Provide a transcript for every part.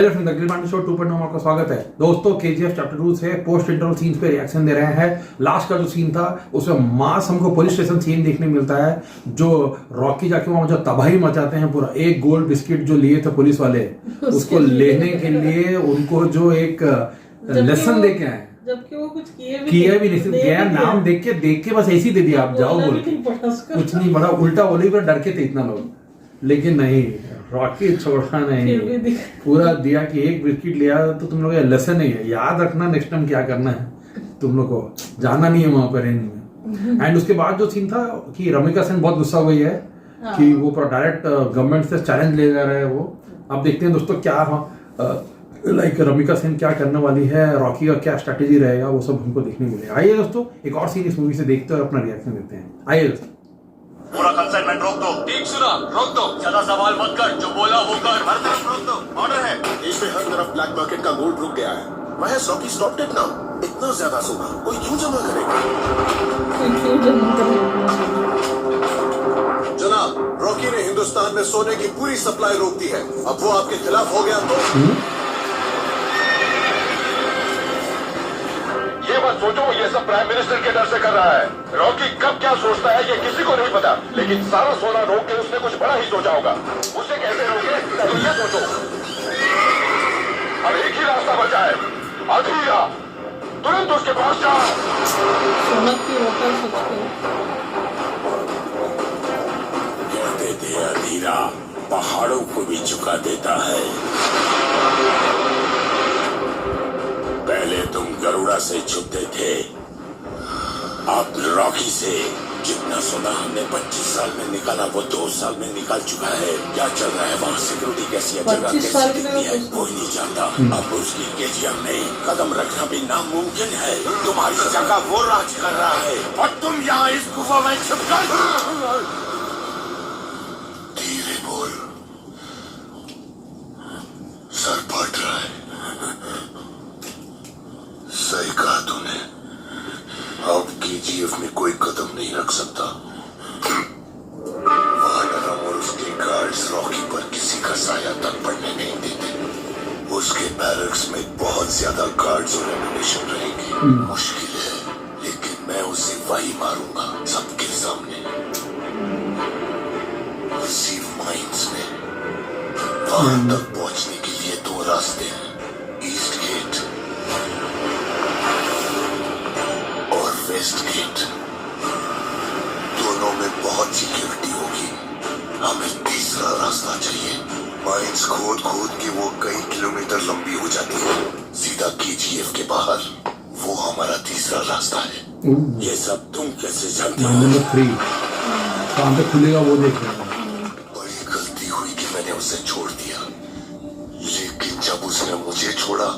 Hello friends, अखिल Pandey show 2.0 में आपका स्वागत है। दोस्तों, केजीएफ चैप्टर 2 से पोस्ट इंटरवल सीन्स पे रिएक्शन दे रहे हैं। लास्ट का जो सीन था उसमें मास हमको पुलिस स्टेशन सीन देखने मिलता है, जो रॉकी जाके वहां जो तबाही मचाते हैं। पूरा एक गोल्ड बिस्किट जो लिए थे पुलिस वाले उसको लेने के लिए उनको जो एक लेसन दे के आए, जबकि वो कुछ किए भी नहीं, सिर्फ गया नाम देख के बस ऐसी दे दिया, आप जाओ बोल के, कुछ नहीं बड़ा उल्टा बोले पर डर के थे इतना लोग। लेकिन नहीं, रॉकी छोड़ा नहीं, पूरा दिया कि एक बिस्किट लिया तो तुम लोग लेसन नहीं है, याद रखना नेक्स्ट टाइम क्या करना है, तुम लोग को जाना नहीं है वहां पर रेंज में। एंड उसके बाद जो सीन था कि रमिका सेन बहुत गुस्सा हुई है कि वो डायरेक्ट गवर्नमेंट से चैलेंज ले जा रहे हैं। वो अब देखते हैं दोस्तों क्या लाइक रमिका सेन क्या करने वाली है, रॉकी का क्या स्ट्रेटेजी रहेगा, वो सब हमको देखने मिलेगा। आइए दोस्तों, एक और सीन इस मूवी से देखते हैं और अपना रिएक्शन देते हैं। आइए दोस्तों, पूरा कंसाइनमेंट रोक दो। ठीक सुना, रोक दो। ज्यादा सवाल मत कर, जो बोला वो कर। हर तरफ रोक दो, ऑर्डर है। देश में हर तरफ ब्लैक मार्केट का गोल्ड रुक गया है। वह रॉकी स्टॉप्ड इट नाउ। इतना ज्यादा सोना कोई क्यों जमा करेगा? जनाब, रॉकी ने हिंदुस्तान में सोने की पूरी सप्लाई रोक दी है। अब वो आपके खिलाफ हो गया तो ये मत सोचो ये सब प्राइम मिनिस्टर के डर से कर रहा है। रॉकी कब क्या सोचता है ये किसी को नहीं पता, लेकिन सारा सोना रोक के उसने कुछ बड़ा ही सोचा होगा। उसे कैसे रोके पहले ये सोचो। अब एक ही रास्ता बचा है, अधीरा। तुरंत उसके पास जाओ। कहते थे अधीरा पहाड़ों को भी झुका देता है। पहले तुम गरुड़ा से छुपते थे, अब रॉकी से। जितना सोना हमने 25 साल में निकाला वो 2 साल में निकाल चुका है। क्या चल रहा है वहाँ, सिक्योरिटी कैसी है, जगह कैसी दिखती है, कोई नहीं जानता। अब उसकी केजीएफ में कदम रखना भी नामुमकिन है। तुम्हारी जगह वो राज कर रहा है और तुम यहाँ इस गुफा में छुप कर। धीरे बोल, सर फट रहा है। सही कहा तूने, अब केजीएफ में कोई कदम नहीं रख सकता। वानरम और उसके गार्ड्स रॉकी पर किसी का साया तक पड़ने नहीं देते। उसके बैरक्स में बहुत ज्यादा गार्ड्स और एम्युनिशन रहेंगे। मुश्किल है, लेकिन मैं उसे वही मारूंगा सबके सामने, उसी माइंस में। वहां तक पहुंचने के लिए 2 रास्ते हैं, ईस्ट गेट और वेस्ट गेट। दोनों में बहुत सिक्योरिटी होगी। हमें तीसरा रास्ता चाहिए। माइंस खोद खोद के वो कई किलोमीटर लंबी हो जाती है, सीधा केजीएफ के बाहर। वो हमारा तीसरा रास्ता है। ये सब तुम कैसे जानते हो? नंबर 3 कहां पे खुलेगा वो देख रहे हैं। बड़ी गलती हुई कि मैंने उसे छोड़ दिया, लेकिन जब उसने मुझे छोड़ा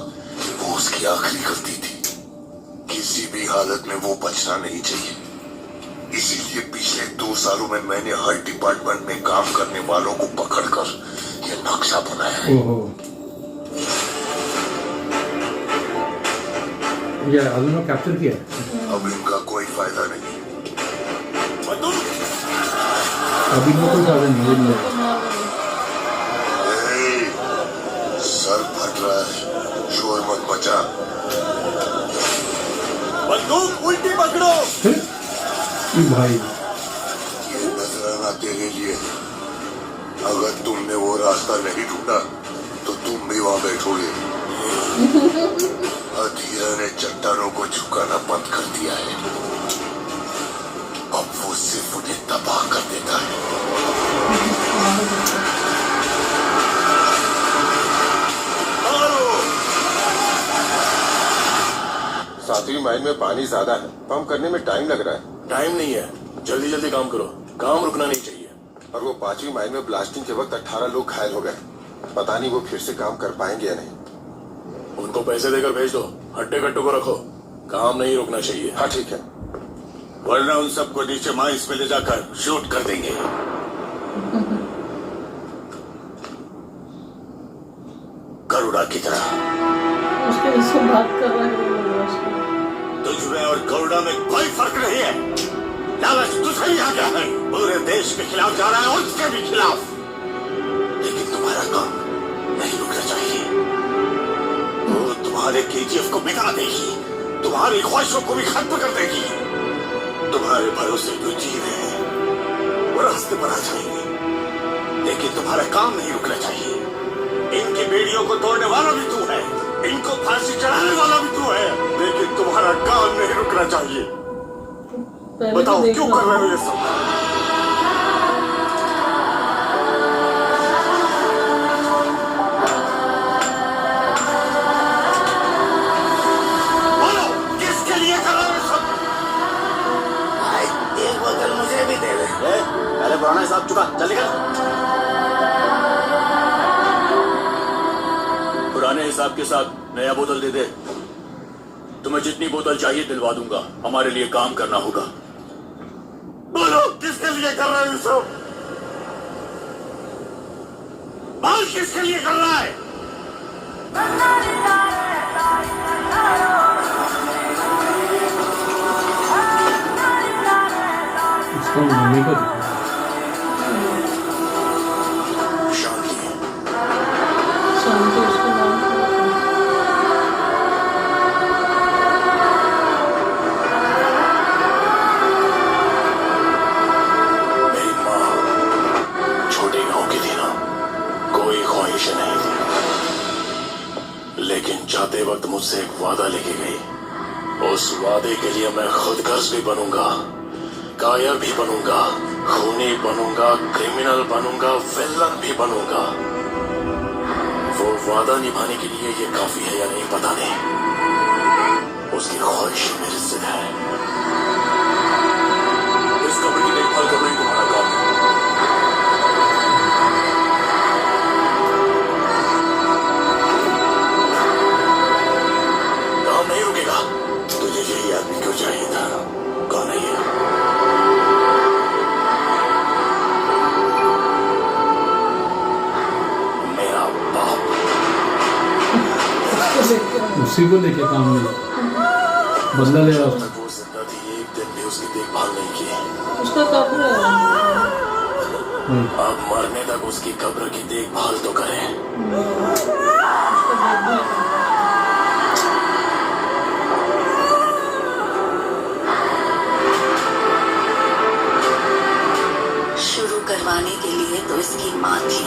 वो उसकी आखिरी गलती थी। किसी भी हालत में वो बचना नहीं चाहिए। इसीलिए पिछले 2 सालों में मैंने हर डिपार्टमेंट में काम करने वालों को पकड़कर ये नक्शा बनाया है। ये अभी लोग कैप्चर किया। अब इनका कोई फायदा नहीं। अभी लोग कोई फायदा नहीं। सर फट रहा है, शोर मत मचा। बंदूक उल्टी पकड़ो। भाई ये नजराना तेरे लिए। अगर तुमने वो रास्ता नहीं ढूंढा तो तुम भी वहां बैठोगे। अधीरा ने चट्टानों को झुकाना बंद कर दिया है। अब वो सिर्फ उन्हें तबाह कर देता है। सातवीं माइल में पानी ज्यादा है, पंप करने में टाइम लग रहा है। टाइम नहीं है, जल्दी जल्दी काम करो, काम रुकना नहीं चाहिए। और वो 5वीं माइल में ब्लास्टिंग के वक्त 18 लोग घायल हो गए। पता नहीं वो फिर से काम कर पाएंगे या नहीं। उनको पैसे देकर भेज दो, हट्टे कट्टू को रखो, काम नहीं रुकना चाहिए। हाँ ठीक है, वरना उन सबको नीचे माइंस में ले जाकर शूट कर देंगे। गरुड़ा की तरह। बात कर रहा है तुझ में और गरुड़ा में कोई फर्क नहीं है। लालच तुझे ही आ गया है, पूरे देश के खिलाफ जा रहा है, उसके भी खिलाफ। लेकिन तुम्हारा काम नहीं रुकना चाहिए। तुम्हारे केजीएफ को मिटा देगी, तुम्हारी ख्वाहिशों को भी खत्म कर देगी। तुम्हारे भरोसे जो जी रहे हैं वो रास्ते पर आ जाएंगे, लेकिन तुम्हारा काम नहीं रुकना चाहिए। इनकी बेड़ियों को तोड़ने वाला भी तू है, इनको फांसी चढ़ाने वाला भी तू है, लेकिन तुम्हारा काम नहीं रुकना चाहिए। बताओ क्यों कर रहे हो ये सब? बोलो किसके लिए कर रहे हो ये सब? भाई एक बोतल मुझे भी दे दे। पहले पुराना हिसाब चुका, चल निकल। पुराने हिसाब के साथ नया बोतल दे दे। तुम्हें जितनी बोतल चाहिए दिलवा दूंगा, हमारे लिए काम करना होगा। बोलो किसके लिए कर रहे हो सब? बोल किसके लिए कर रहा है? इसको मम्मी को शांति। शांति उसका नाम था। मेरी माँ छोटे गांव की थी ना, कोई ख्वाहिश नहीं थी, लेकिन जाते वक्त मुझसे एक वादा लेके गई। उस वादे के लिए मैं खुद गर्ज भी बनूंगा, कायर भी बनूंगा, खूनी बनूंगा, क्रिमिनल बनूंगा, विलन भी बनूंगा। वो वादा निभाने के लिए ये काफी है या नहीं पता नहीं, उसकी ख्वाहिश मेरे जिद है। इस कब्र की देखभाल करना ही तुम्हारा काम है। काम नहीं रुकेगा। तुझे यही आदमी क्यों चाहिए था? कौन है ये? मेरा बाप। उसी को लेके काम नहीं, बदला ले रहा जब वो जिंदा थी, एक दिन भी उसकी देखभाल नहीं की। उसका कब्र है। अब मरने तक उसकी कब्र की देखभाल तो करें। उसका देखभाल करना। शुरू करवाने के लिए तो इसकी माँ थी,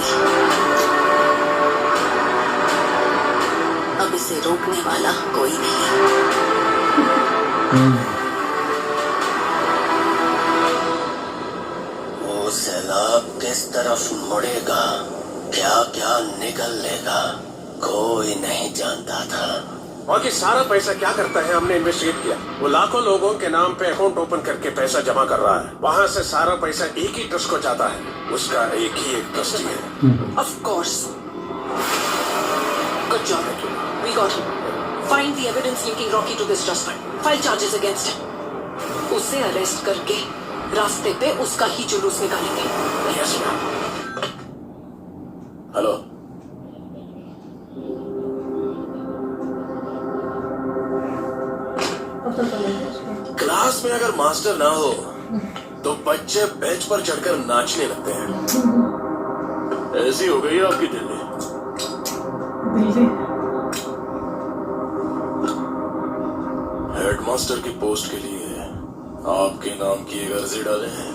अब इसे रोकने वाला कोई नहीं। वो सैलाब किस तरफ मुड़ेगा, क्या क्या निकल लेगा, कोई नहीं जानता था। और ये सारा पैसा क्या करता है हमने इन्वेस्टिगेट किया। वो लाखों लोगों के नाम पे अकाउंट ओपन करके पैसा जमा कर रहा है, वहाँ से सारा पैसा एक ही ट्रस्ट को जाता है। उसका एक ही एक ट्रस्टी है। Of course. Good job. We got him. Find the evidence linking Rocky to this trust fund. File charges against him. उसे अरेस्ट करके रास्ते पे उसका ही जुलूस निकालेंगे। Yes ma'am. हेलो, पता चलेगा उसको। क्लास में अगर मास्टर ना हो तो बच्चे बेंच पर चढ़कर नाचने लगते हैं। ऐसी हो गई है आपकी दिल्ली। दिल्ली। हेडमास्टर की पोस्ट के लिए आपके नाम की एक अर्जी डाले हैं।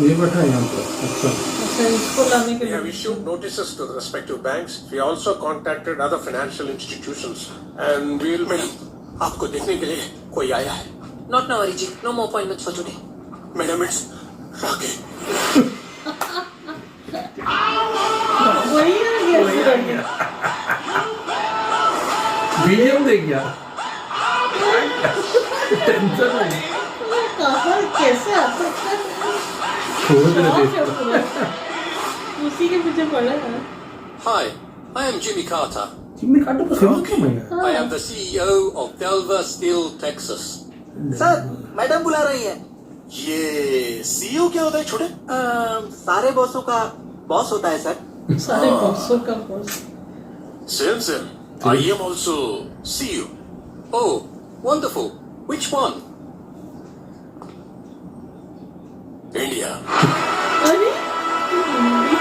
ये बैठा है यहाँ पर। अच्छा, अच्छा इसको लाने के We have लिए। issued notices to the respective banks. We also contacted other financial institutions and we will. Madam, आपको देखने के लिए कोई आया है। Not now, Ariji. No more appointments for today. Madam, it's राके। वही आ गया सूरज। बीजीएम दे गया, टेंशन नहीं, कहाँ कैसे आ सकता है? छोड़ दे शौक दे। है पूरा। उसी के पीछे पड़ा है। Hi, I am Jimmy Carter. Jimmy काटो तो सेवा क्यों मैं? I am the CEO of Delver Steel, Texas. Sir madam बुला रही है। ये सीईओ क्या होता है छोटे? सारे बॉसों का बॉस होता है सर। सारे बॉक्सों का boss. Same same. I am also CEO. Oh, wonderful. Which one? India. अरे हिंदी।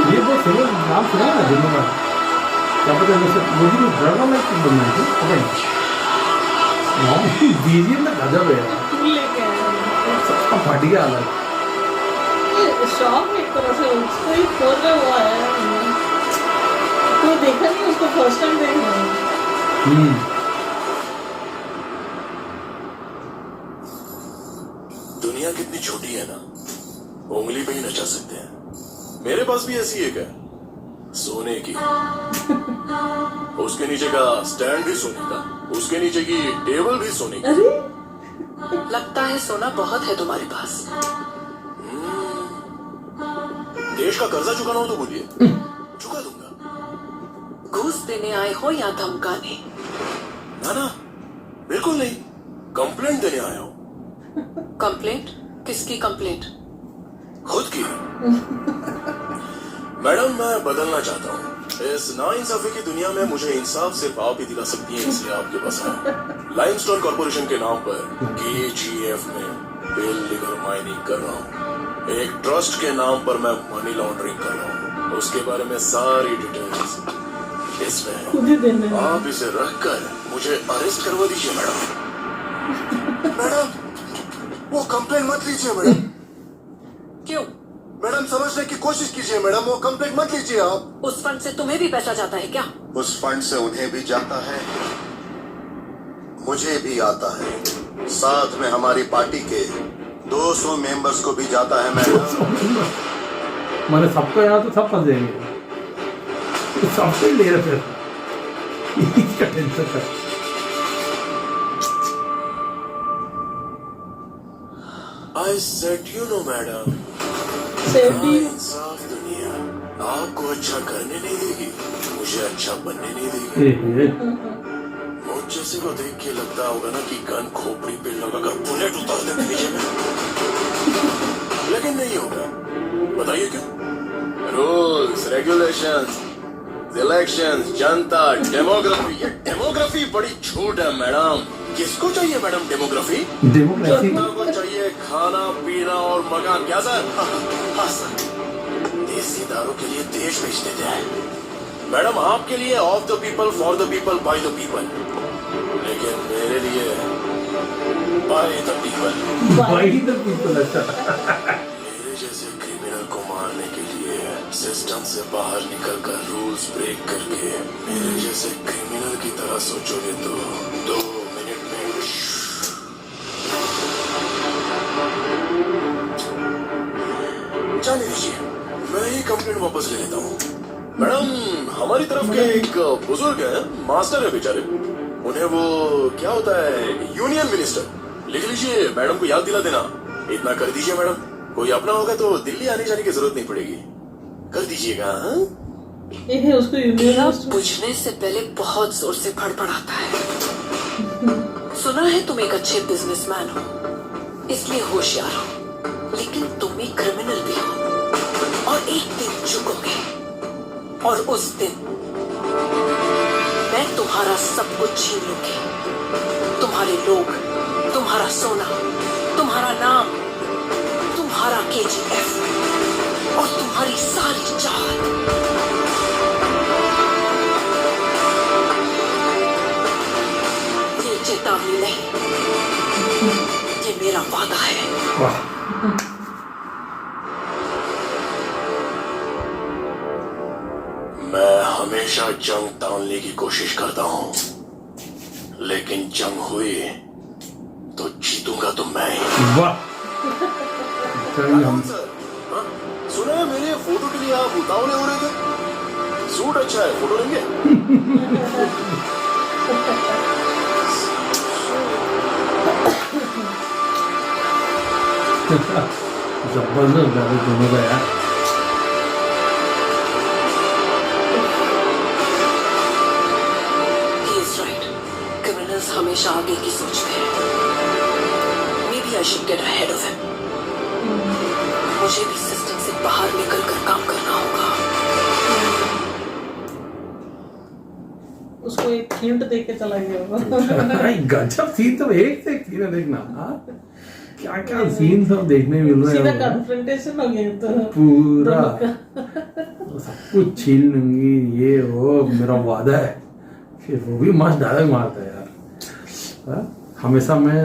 ये बहुत फेमस नाम सुना है दोनों का, क्या पता है वो भी ड्रामा में क्यों बनना है पता नहीं। बीजीएम में गजब है यार, लेके आया सबका फटिया अलग। ये शॉक एक तरह से उसको ही खोल रहा हुआ है, तो देखा नहीं उसको फर्स्ट टाइम देख रहा हूँ। दुनिया कितनी छोटी है ना, उंगली पे ही नचा सकते हैं। मेरे पास भी ऐसी एक है, सोने की। उसके नीचे का स्टैंड भी सोने का, उसके नीचे की टेबल भी सोने की। अरे लगता है सोना बहुत है तुम्हारे पास। देश का कर्जा चुकाना हो तो बोलिए, चुका दूंगा। घूस देने आए हो या धमकाने? ना ना, बिल्कुल नहीं, कंप्लेंट देने आया हूँ। कंप्लेंट? किसकी कंप्लेंट? खुद की। मैडम, मैं बदलना चाहता हूँ। इस नाइंसाफी की दुनिया में मुझे इंसाफ सिर्फ आप ही दिला सकती हैं, इसलिए आपके पास है। लाइमस्टोन कॉर्पोरेशन के नाम पर KGF में इल्लीगल माइनिंग कर रहा हूँ। एक ट्रस्ट के नाम पर मैं मनी लॉन्ड्रिंग कर रहा हूँ, उसके बारे में सारी डिटेल्स इसमें। खुद ही देने हैं। आप इसे रखकर मुझे अरेस्ट करवा दीजिए मैडम। मैडम, वो कंप्लेंट मत लीजिए मैडम। क्यों? मैडम, समझने की कोशिश कीजिए मैडम, वो कंप्लेंट मत लीजिए आप। उस फंड से तुम्हें भी पैसा जाता है क्या? उस फंड से उन्हें भी जाता है, मुझे भी आता है, साथ में हमारी पार्टी के 200 मेंबर्स को भी जाता है मैडम। मैंने सबको यहाँ तो सब फंस जाएंगे, तो सबसे ले रहे फिर इसका टेंशन है। I said you know madam, safety इंसाफ दुनिया आपको अच्छा करने नहीं देगी, मुझे अच्छा बनने नहीं देगी। मुझ जैसे को देख के लगता होगा ना कि गन खोपड़ी पे लगाकर बुलेट उतार देते नीचे में, लेकिन नहीं होगा। बताइए क्यों? रूल्स, रेगुलेशंस, इलेक्शंस, जनता, डेमोग्राफी। ये डेमोग्राफी बड़ी छूट है मैडम। किसको चाहिए मैडम डेमोग्राफी? डेमोक्रेसी जनता को चाहिए खाना पीना और मकान। क्या सर? हाँ सर, देसी दारू के लिए देश बेच देते हैं मैडम, आपके लिए of the people, for the people, by the people, लेकिन मेरे लिए by the people. By the people. अच्छा, मेरे जैसे क्रिमिनल को मारने के लिए सिस्टम से बाहर निकलकर रूल्स ब्रेक करके मेरे जैसे क्रिमिनल की तरह सोचोगे तो 2 मिनट में जाने दीजिए, मैं ही कंप्लेंट वापस ले लेता हूँ। मैडम, हमारी तरफ के एक बुजुर्ग है, मास्टर है बेचारे, उन्हें वो क्या होता है, यूनियन मिनिस्टर। लिख लीजिए, मैडम को याद दिला देना। इतना कर दीजिए मैडम, कोई अपना होगा तो दिल्ली आने जाने की जरूरत नहीं पड़ेगी। कर दीजिएगा। हाँ, ये है उसको यूनियन बुझने से पहले बहुत जोर से फड़फड़ाता है। सुना है तुम एक अच्छे बिजनेसमैन हो, इसलिए होशियार हो, लेकिन तुम एक क्रिमिनल भी हो, और एक दिन चुकोगे, और उस दिन मैं तुम्हारा सब कुछ छीन लूंगी। तुम्हारे लोग, तुम्हारा सोना, तुम्हारा नाम, तुम्हारा KGF और तुम्हारी सारी चाहत। ये चेतावनी नहीं, ये मेरा वादा है। वाह, मैं हमेशा जंग टालने की कोशिश करता हूँ, लेकिन जंग हुई तो जीतूंगा तो मैं ही। वाह। चलिए हम सर, हाँ? सुना है मेरे फोटो के लिए आप उतावले हो रहे थे। सूट अच्छा है, फोटो लेंगे? जबरदस्त गाने दोनों का यार। He is right. Criminals हमेशा आगे की सोचते हैं। Maybe I should get ahead of him. मुझे भी सिस्टम से बाहर निकलकर काम करना होगा। उसको एक हिंट दे के चला गया होगा। गजब सीन, तो एक से एक सीन है देखना। हाँ, क्या क्या सीन सब देखने मिल रहे सीधा हैं। कन्फ्रंटेशन हो गया तो पूरा कुछ छीन लूंगी, ये वो मेरा वादा है। फिर वो भी मस्त डायलॉग मारता है यार। हाँ? हमेशा मैं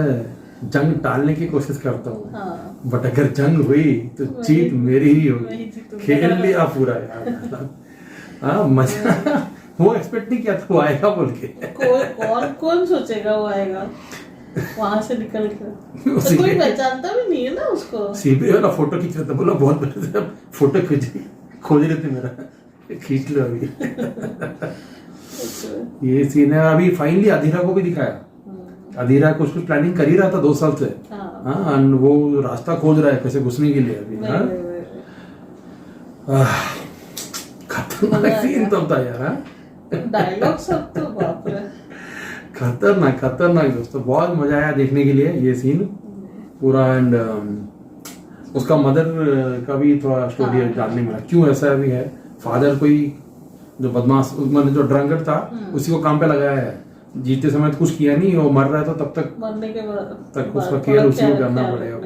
जंग टालने की कोशिश करता हूँ, हाँ। बट अगर जंग हुई तो जीत मेरी ही वही होगी। जीतूंगा। खेल लिया पूरा यार। हाँ मजा। वो एक्सपेक्ट नहीं किया था वो आएगा बोल के। कौन सोचेगा वो आएगा वहां से निकल कर। तो कोई पहचानता भी नहीं है ना उसको। सीबीआई वाला फोटो खींच रहा था, बोला बहुत बड़े फोटो खोज रहे थे मेरा, खींच लो अभी। ये सीन है। अभी फाइनली अधीरा को भी दिखाया। अधीरा कुछ प्लानिंग कर ही रहा था 2 साल से। हाँ, वो रास्ता खोज रहा है कैसे घुसने के लिए अभी। खतरनाक सीन तब था यार। डायलॉग सब तो बाप रे, खतरनाक दोस्तों, बहुत मजा आया देखने के लिए ये सीन पूरा। एंड उसका मदर का भी थोड़ा स्टोरी जानने मिला, क्यों ऐसा भी है। फादर कोई जो बदमाश, मतलब जो ड्रंकर था, उसी को काम पे लगाया है। जीते समय तो कुछ किया नहीं, वो मर रहा था तब तक, मरने के बाद तक उसका केयर उसी को करना पड़ेगा।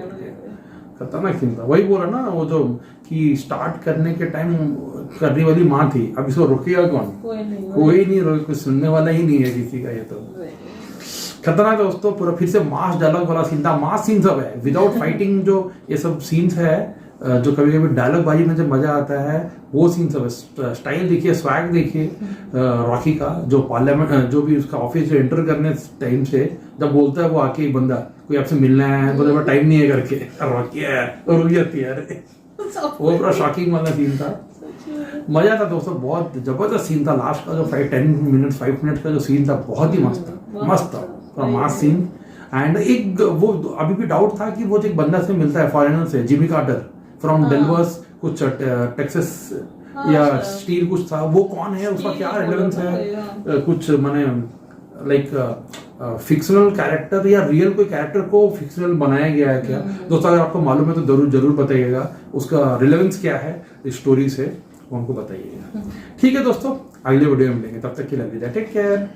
खतरनाक सीन था। वही बोला ना वो जो कि स्टार्ट करने के टाइम करने वाली माँ थी, अब इसको रोकेगा कौन? कोई नहीं रोके, कुछ सुनने वाला ही नहीं है किसी का। ये तो खतरनाक दोस्तों। पूरा फिर से मास डायलॉग वाला सीन था। मास सीन सब है विदाउट फाइटिंग, जो ये सब सीन्स है जो कभी कभी डायलॉग बाजी में जब मजा आता है वो सीन सब है। स्टाइल देखिए, स्वैग देखिए रॉकी का, जो पार्लियामेंट जो भी उसका ऑफिस एंटर करने टाइम से जब बोलता है वो आके एक बंदा कोई आपसे मिलना है, बोले टाइम नहीं है करके, रॉकी है और रुक जाती है। अरे वो पूरा शॉकिंग वाला सीन था। मजा था दोस्तों, बहुत जबरदस्त सीन था। लास्ट का जो 5 मिनट का जो सीन था बहुत ही मस्त था, मास सीन। एंड एक वो अभी भी डाउट था कि वो जो एक बंदा से मिलता है फॉरेनर से, जिमी कार्टर फ्रॉम डेल्वर्स, कुछ टेक्सास या स्टील कुछ था, वो कौन है, उसका क्या रिलेवेंस है, कुछ माने लाइक फिक्शनल कैरेक्टर या रियल कोई कैरेक्टर को फिक्शनल बनाया गया है क्या? दोस्तों अगर आपको मालूम है तो जरूर बताइएगा उसका रिलेवेंस क्या है इस स्टोरी से, वो हमको बताइएगा। ठीक है दोस्तों, अगले वीडियो में मिलेंगे, तब तक के लिए टेक केयर।